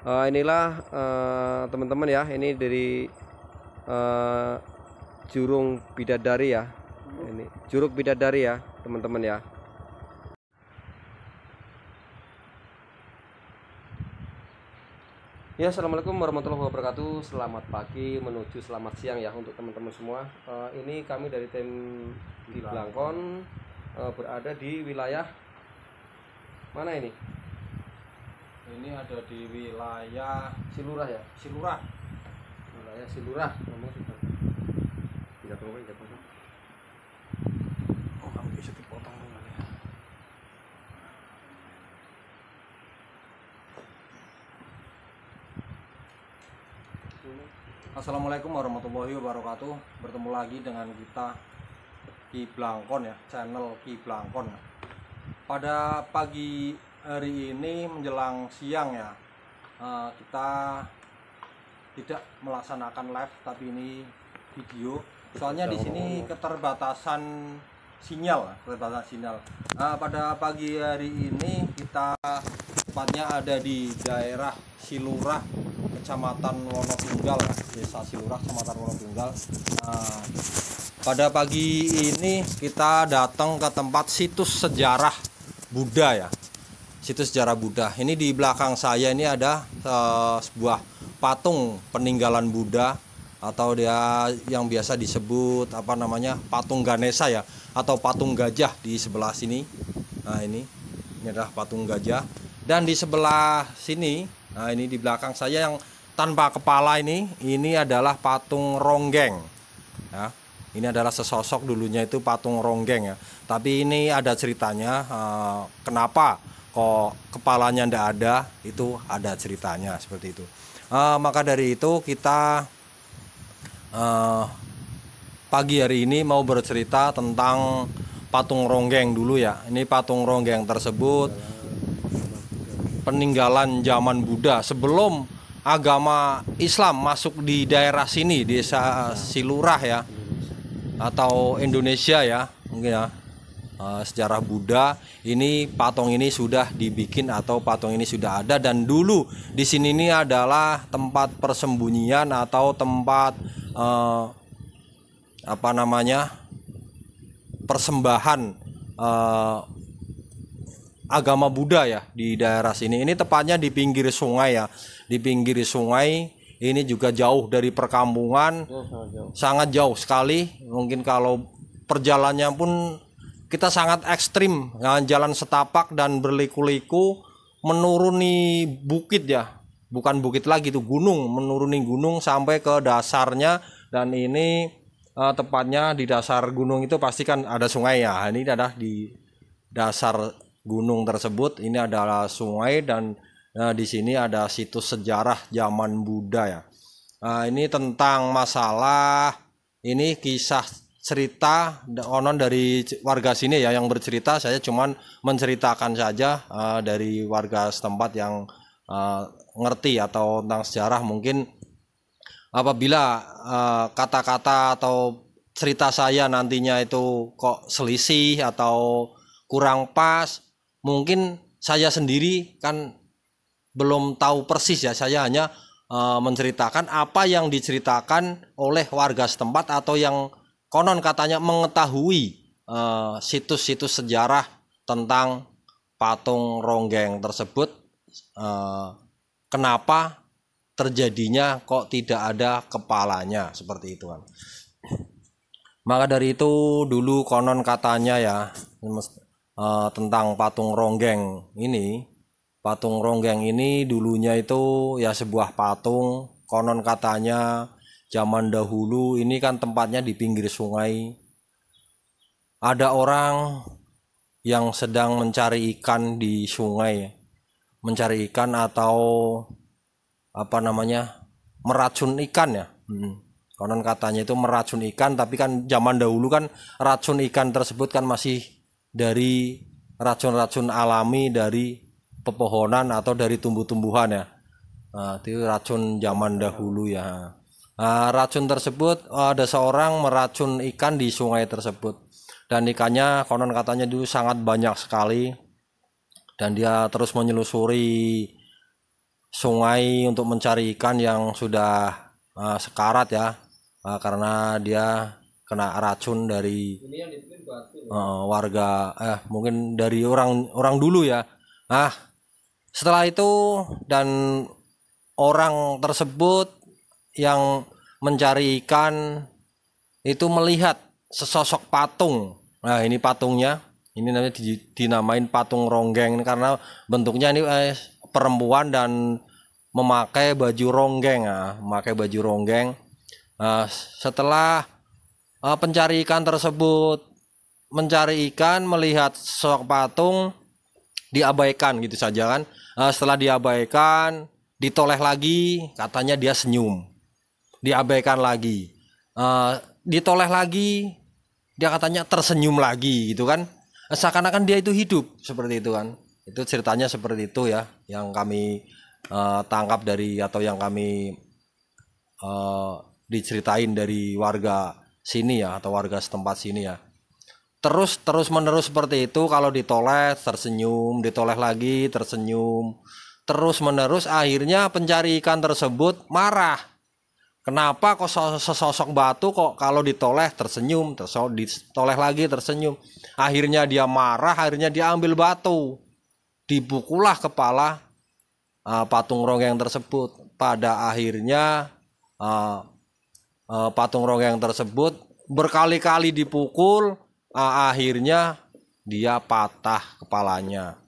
Inilah teman-teman ya, ini dari Jurung Bidadari ya. Ini Juruk Bidadari ya, teman-teman ya. Ya, assalamualaikum warahmatullahi wabarakatuh. Selamat pagi menuju selamat siang ya untuk teman-teman semua. Ini kami dari tim Ki Blangkon berada di wilayah mana ini? Ini ada di wilayah Silurah ya. Silurah. Wilayah Silurah. Ngomong sudah. Tidak tahu ya, Pak. Oh, kamu bisa dipotong dulu ya. Assalamualaikum warahmatullahi wabarakatuh. Bertemu lagi dengan kita Ki Blangkon ya, channel Ki Blangkon. Pada pagi hari ini menjelang siang ya, kita tidak melaksanakan live tapi ini video. Soalnya di sini keterbatasan sinyal. Pada pagi hari ini kita tepatnya ada di daerah Silurah, Kecamatan Wonotunggal, Desa Silurah, Kecamatan Wonotunggal. Pada pagi ini kita datang ke tempat situs sejarah Buddha ya. Situs sejarah Buddha. Ini di belakang saya ini ada sebuah patung peninggalan Buddha, atau dia yang biasa disebut apa namanya, patung Ganesha ya, atau patung gajah di sebelah sini. Nah, ini adalah patung gajah. Dan di sebelah sini, nah ini di belakang saya yang tanpa kepala ini adalah patung Ronggeng ya. Ini adalah sesosok, dulunya itu patung Ronggeng ya. Tapi ini ada ceritanya, kenapa kok kepalanya ndak ada, itu ada ceritanya seperti itu. Maka dari itu kita pagi hari ini mau bercerita tentang patung Ronggeng dulu ya. Ini patung Ronggeng tersebut peninggalan zaman Buddha sebelum agama Islam masuk di daerah sini, desa Silurah ya, atau Indonesia ya mungkin ya. Sejarah Buddha ini, patung ini sudah dibikin atau patung ini sudah ada, dan dulu di sini ini adalah tempat persembunyian atau tempat apa namanya, persembahan agama Buddha ya di daerah sini. Ini tepatnya di pinggir sungai ya, di pinggir sungai. Ini juga jauh dari perkampungan, sangat jauh sekali. Mungkin kalau perjalanannya pun kita sangat ekstrim, jalan setapak dan berliku-liku menuruni bukit ya, bukan bukit lagi, itu gunung, menuruni gunung sampai ke dasarnya. Dan ini tepatnya di dasar gunung itu pasti kan ada sungai ya. Ini adalah di dasar gunung tersebut, ini adalah sungai, dan di sini ada situs sejarah zaman Buddha ya. Ini tentang masalah, ini kisah cerita konon dari warga sini ya yang bercerita. Saya cuman menceritakan saja dari warga setempat yang ngerti atau tentang sejarah. Mungkin apabila kata-kata atau cerita saya nantinya itu kok selisih atau kurang pas, mungkin saya sendiri kan belum tahu persis ya. Saya hanya menceritakan apa yang diceritakan oleh warga setempat atau yang konon katanya mengetahui situs-situs sejarah tentang patung Ronggeng tersebut. Kenapa terjadinya kok tidak ada kepalanya, seperti itu kan. Maka dari itu dulu konon katanya ya, tentang patung Ronggeng ini. Patung Ronggeng ini dulunya itu ya sebuah patung, konon katanya zaman dahulu ini kan tempatnya di pinggir sungai. Ada orang yang sedang mencari ikan di sungai, mencari ikan atau apa namanya, meracun ikan ya. Konon katanya itu meracun ikan, tapi kan zaman dahulu kan racun ikan tersebut kan masih dari racun-racun alami dari pepohonan atau dari tumbuh-tumbuhan ya. Itu racun zaman dahulu ya. Racun tersebut, ada seorang meracun ikan di sungai tersebut, dan ikannya konon katanya dulu sangat banyak sekali. dan dia terus menyelusuri sungai untuk mencari ikan yang sudah sekarat ya, karena dia kena racun dari warga, mungkin dari orang dulu ya. Nah, setelah itu dan orang tersebut yang mencari ikan itu melihat sesosok patung. Nah, ini patungnya, ini namanya dinamain patung ronggeng karena bentuknya ini perempuan dan memakai baju ronggeng, memakai baju ronggeng. Setelah pencari ikan tersebut mencari ikan, melihat sosok patung, diabaikan gitu saja kan. Setelah diabaikan, ditoleh lagi, katanya dia senyum. Diabaikan lagi, ditoleh lagi, dia katanya tersenyum lagi gitu kan. Seakan-akan dia itu hidup seperti itu kan. Itu ceritanya seperti itu ya, yang kami tangkap dari atau yang kami diceritain dari warga sini ya, atau warga setempat sini ya. Terus menerus seperti itu, kalau ditoleh tersenyum, ditoleh lagi tersenyum, terus menerus. Akhirnya pencari ikan tersebut marah. Kenapa kok sesosok batu kok kalau ditoleh tersenyum, ditoleh lagi tersenyum. Akhirnya dia marah, akhirnya dia ambil batu, dipukullah kepala patung ronggeng tersebut. Pada akhirnya patung ronggeng tersebut berkali-kali dipukul. Akhirnya dia patah kepalanya.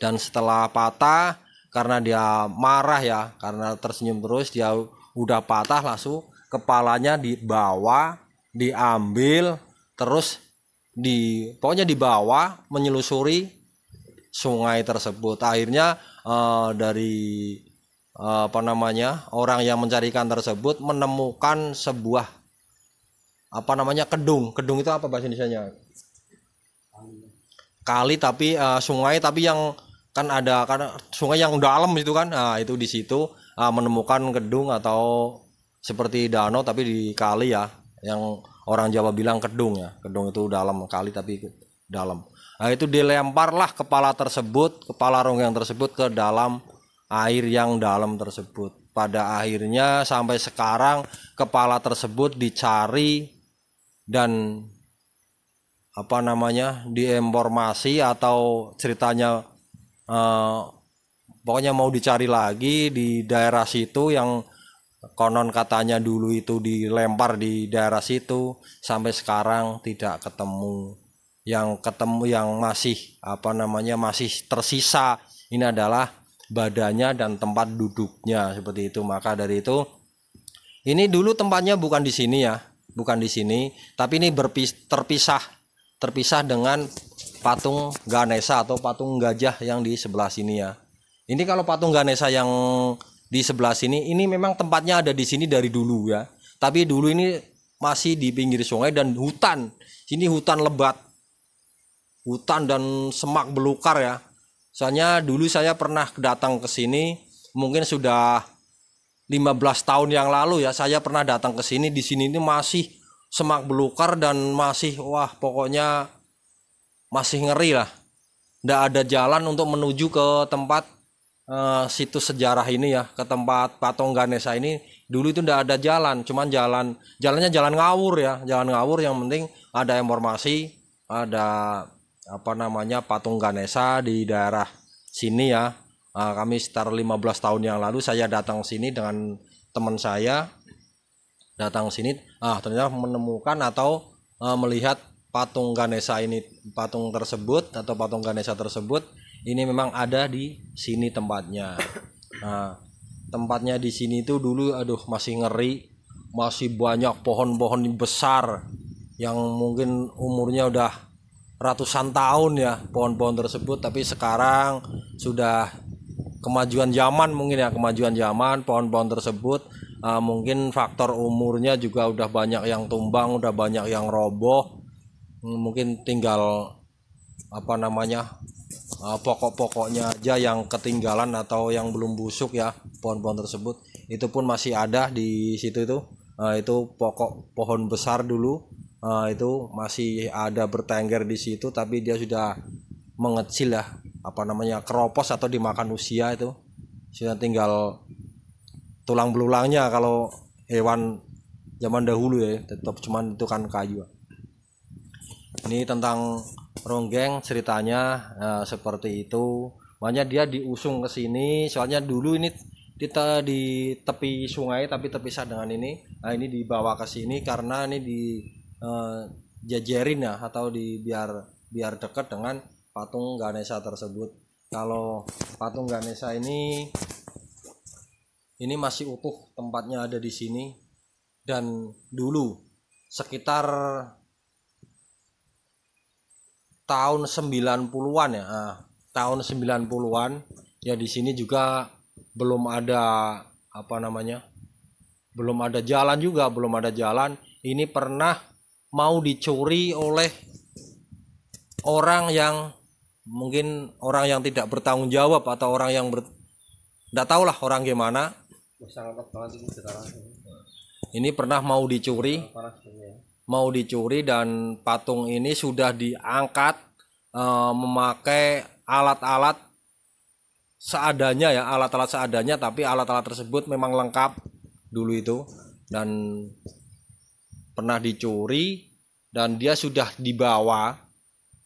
Dan setelah patah, karena dia marah ya, karena tersenyum terus, dia udah patah, langsung kepalanya dibawa, diambil, terus pokoknya dibawa menyelusuri sungai tersebut. Akhirnya dari orang yang mencari ikan tersebut menemukan sebuah kedung itu apa bahasa Indonesianya? Kali tapi sungai, tapi yang kan sungai yang dalam itu kan. Nah, itu di situ menemukan kedung atau seperti danau tapi di kali ya, yang orang Jawa bilang kedung ya. Kedung itu dalam, kali tapi dalam. Nah, itu dilemparlah kepala ronggeng tersebut ke dalam air yang dalam tersebut. Pada akhirnya sampai sekarang kepala tersebut dicari dan diinformasi atau ceritanya pokoknya mau dicari lagi di daerah situ, yang konon katanya dulu itu dilempar di daerah situ, sampai sekarang tidak ketemu. Yang ketemu yang masih masih tersisa ini adalah badannya dan tempat duduknya seperti itu. Maka dari itu, ini dulu tempatnya bukan di sini ya, bukan di sini, tapi ini terpisah dengan patung Ganesha atau patung gajah yang di sebelah sini ya. Ini kalau patung Ganesha yang di sebelah sini, ini memang tempatnya ada di sini dari dulu ya. Tapi dulu ini masih di pinggir sungai dan hutan. Sini hutan lebat, hutan dan semak belukar ya. Soalnya dulu saya pernah datang ke sini, mungkin sudah 15 tahun yang lalu ya, saya pernah datang ke sini. Di sini ini masih semak belukar dan masih pokoknya masih ngeri lah. Nggak ada jalan untuk menuju ke tempat situs sejarah ini ya, ke tempat patung Ganesha ini. Dulu itu nggak ada jalan, cuman jalannya jalan ngawur ya, jalan ngawur. Yang penting ada informasi, ada patung Ganesha di daerah sini ya. Kami sekitar 15 tahun yang lalu saya datang sini dengan teman saya, datang sini, ternyata menemukan atau melihat patung Ganesha ini, patung Ganesha tersebut ini memang ada di sini tempatnya. Nah, tempatnya di sini itu dulu masih ngeri, masih banyak pohon-pohon besar yang mungkin umurnya udah ratusan tahun ya, pohon-pohon tersebut. Tapi sekarang sudah kemajuan zaman, pohon-pohon tersebut mungkin faktor umurnya juga udah banyak yang tumbang, udah banyak yang roboh. Mungkin tinggal pokok-pokoknya aja yang ketinggalan atau yang belum busuk ya, pohon-pohon tersebut. Itu pun masih ada di situ itu. Itu pohon besar dulu, itu masih ada bertengger di situ, tapi dia sudah mengecil ya. apa namanya keropos atau dimakan usia itu. Sudah tinggal tulang belulangnya kalau hewan zaman dahulu ya, tetap cuman itu kan kayu. Ini tentang ronggeng ceritanya seperti itu. Makanya dia diusung ke sini, soalnya dulu ini kita di tepi sungai tapi terpisah dengan ini. Nah, ini dibawa ke sini karena ini di jajarin ya, atau biar dekat dengan patung Ganesha tersebut. Kalau patung Ganesha ini masih utuh, tempatnya ada di sini. Dan dulu sekitar tahun 90-an ya. Tahun 90-an ya, di sini juga belum ada apa namanya? Belum ada jalan juga, belum ada jalan. Ini pernah mau dicuri oleh orang yang mungkin orang yang tidak bertanggung jawab, atau orang yang enggak tahu lah orang gimana. Ini pernah mau dicuri dan patung ini sudah diangkat memakai alat-alat seadanya ya, alat-alat seadanya, tapi alat-alat tersebut memang lengkap dulu itu, dan pernah dicuri dan dia sudah dibawa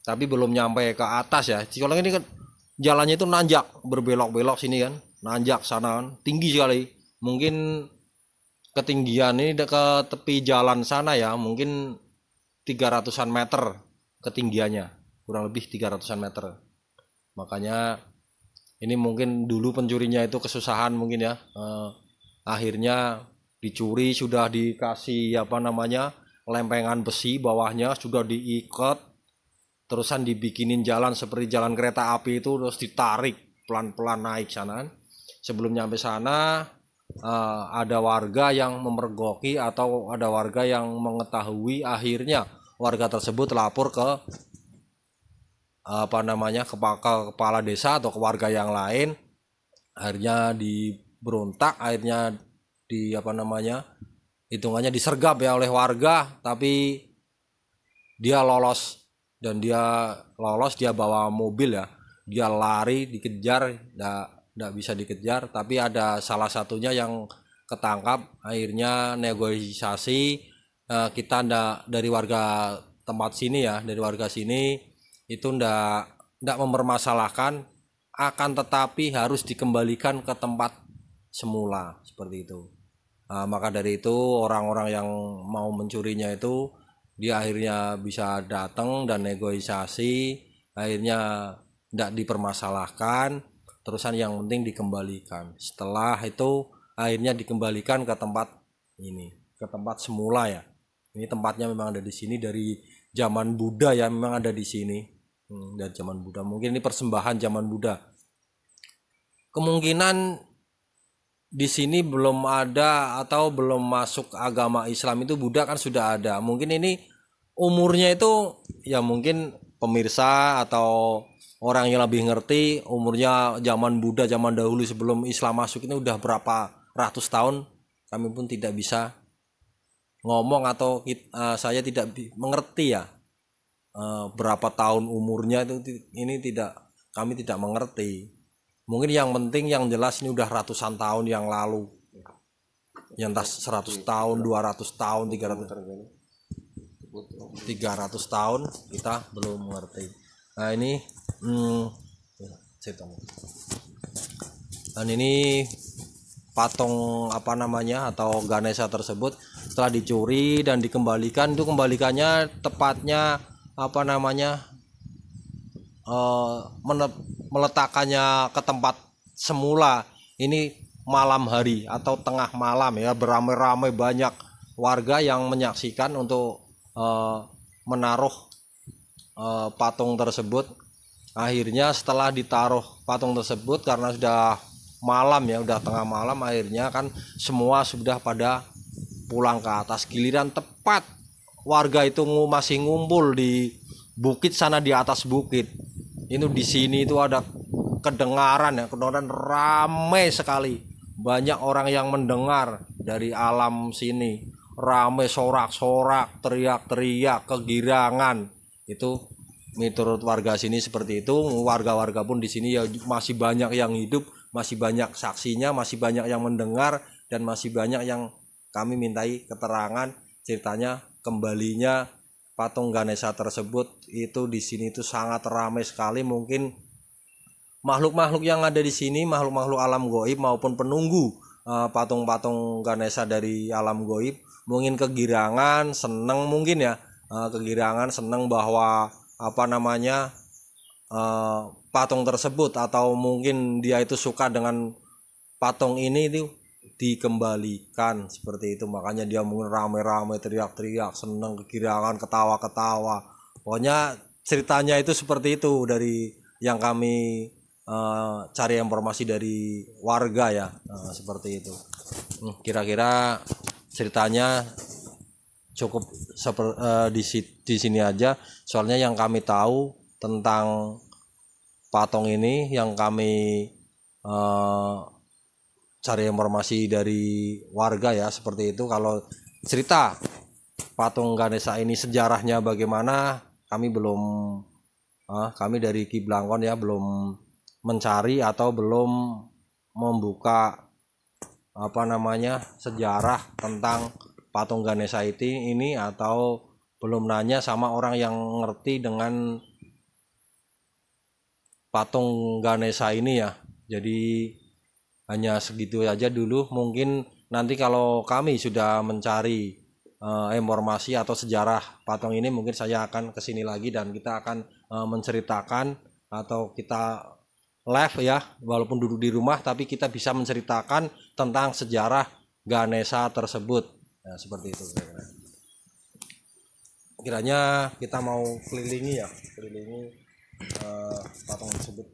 tapi belum nyampe ke atas ya. Kalau ini kan jalannya itu nanjak, berbelok-belok sini kan, nanjak sana kan, tinggi sekali. Mungkin ketinggian ini ke tepi jalan sana ya, mungkin 300-an meter ketinggiannya, kurang lebih 300-an meter. Makanya ini mungkin dulu pencurinya itu kesusahan mungkin ya, akhirnya dicuri, sudah dikasih apa namanya lempengan besi, bawahnya sudah diikat, terusan dibikinin jalan seperti jalan kereta api itu, terus ditarik pelan-pelan naik sana. Sebelum nyampe sana ada warga yang memergoki atau ada warga yang mengetahui. Akhirnya warga tersebut lapor ke apa namanya kepala desa atau ke warga yang lain. Akhirnya diberontak, akhirnya di apa namanya hitungannya disergap ya oleh warga, tapi dia lolos. Dan dia lolos, dia bawa mobil ya, dia lari, dikejar, nggak bisa dikejar, tapi ada salah satunya yang ketangkap. Akhirnya negosiasi, kita dari warga tempat sini ya, dari warga sini itu ndak mempermasalahkan, akan tetapi harus dikembalikan ke tempat semula seperti itu. Maka dari itu orang-orang yang mau mencurinya itu dia akhirnya bisa datang dan negosiasi, akhirnya ndak dipermasalahkan, terusan yang penting dikembalikan. Setelah itu akhirnya dikembalikan ke tempat ini, ke tempat semula ya. Ini tempatnya memang ada di sini dari zaman Buddha ya, memang ada di sini dari zaman Buddha. Mungkin ini persembahan zaman Buddha. Kemungkinan di sini belum ada atau belum masuk agama Islam itu Buddha kan sudah ada. Mungkin ini umurnya itu ya, mungkin pemirsa atau orang yang lebih ngerti umurnya zaman Buddha, zaman dahulu sebelum Islam masuk ini udah berapa ratus tahun. Kami pun tidak bisa ngomong atau saya tidak mengerti ya berapa tahun umurnya itu, ini kami tidak mengerti. Mungkin yang penting yang jelas ini udah ratusan tahun yang lalu. Yang entah 100 tahun, 200 tahun, 300 tahun kita belum mengerti. Nah ini dan ini patung apa namanya atau Ganesha tersebut setelah dicuri dan dikembalikan, itu kembalikannya tepatnya apa namanya meletakkannya ke tempat semula ini malam hari atau tengah malam ya, beramai-ramai banyak warga yang menyaksikan untuk menaruh patung tersebut. Akhirnya setelah ditaruh patung tersebut, karena sudah malam ya, udah tengah malam, akhirnya kan semua sudah pada pulang ke atas. Giliran tepat warga itu masih ngumpul di bukit sana, di atas bukit. Ini di sini itu ada kedengaran ramai sekali. Banyak orang yang mendengar dari alam sini. Ramai sorak-sorak, teriak-teriak, kegirangan. Itu menurut warga sini seperti itu. Warga-warga pun di sini ya masih banyak yang hidup, masih banyak saksinya, masih banyak yang mendengar, dan masih banyak yang kami mintai keterangan ceritanya kembalinya patung Ganesha tersebut. Itu di sini itu sangat ramai sekali. Mungkin makhluk-makhluk yang ada di sini, makhluk-makhluk alam goib maupun penunggu patung-patung Ganesha dari alam goib, mungkin kegirangan, seneng mungkin ya, kegirangan, seneng bahwa patung tersebut, atau mungkin dia itu suka dengan patung ini itu dikembalikan seperti itu. Makanya dia mungkin rame-rame teriak-teriak, seneng, kegirangan, ketawa-ketawa. Pokoknya ceritanya itu seperti itu dari yang kami cari informasi dari warga ya, seperti itu. Kira-kira ceritanya cukup di sini aja. Soalnya yang kami tahu tentang patung ini, yang kami cari informasi dari warga ya, seperti itu. Kalau cerita patung Ganesha ini sejarahnya bagaimana, kami belum kami dari Ki Blangkon ya belum mencari atau belum membuka sejarah tentang patung Ganesha ini, atau belum nanya sama orang yang ngerti dengan patung Ganesha ini ya. Jadi hanya segitu aja dulu. Mungkin nanti kalau kami sudah mencari informasi atau sejarah patung ini, mungkin saya akan kesini lagi dan kita akan menceritakan, atau kita live ya, walaupun duduk di rumah tapi kita bisa menceritakan tentang sejarah Ganesha tersebut ya, seperti itu. Kiranya kita mau kelilingi patung tersebut.